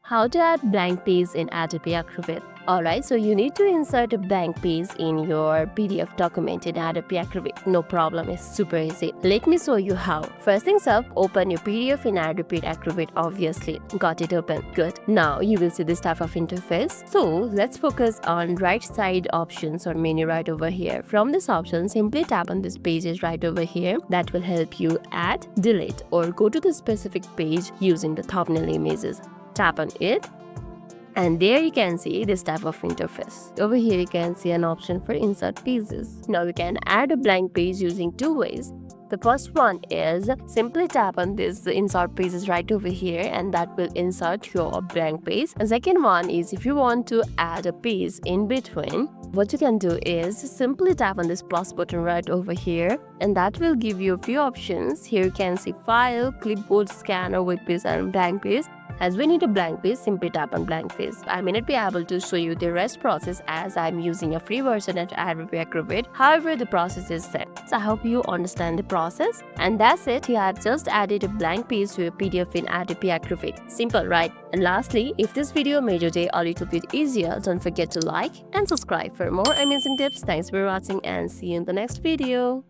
How to add blank page in Adobe Acrobat. Alright, so you need to insert a blank page in your PDF document in Adobe Acrobat. No problem, it's super easy. Let me show you how. First things up, open your PDF in Adobe Acrobat, obviously. Got it open. Good. Now you will see this type of interface. So let's focus on right side options or menu right over here. From this option, simply tap on this pages right over here. That will help you add, delete, or go to the specific page using the thumbnail images. Tap on it, and there you can see this type of interface. Over here you can see an option for insert pages. Now you can add a blank page using two ways. The first one is simply tap on this insert pages right over here, and that will insert your blank page. And second one is if you want to add a page in between, what you can do is simply tap on this plus button right over here, and that will give you a few options. Here you can see file, clipboard, scanner, web page, and blank page. As we need a blank page, simply tap on blank page. I may not be able to show you the rest process as I'm using a free version at Adobe Acrobat. However, the process is set. So I hope you understand the process. And that's it. You have just added a blank page to your PDF in Adobe Acrobat. Simple, right? And lastly, if this video made your day a little bit easier, don't forget to like and subscribe for more amazing tips. Thanks for watching and see you in the next video.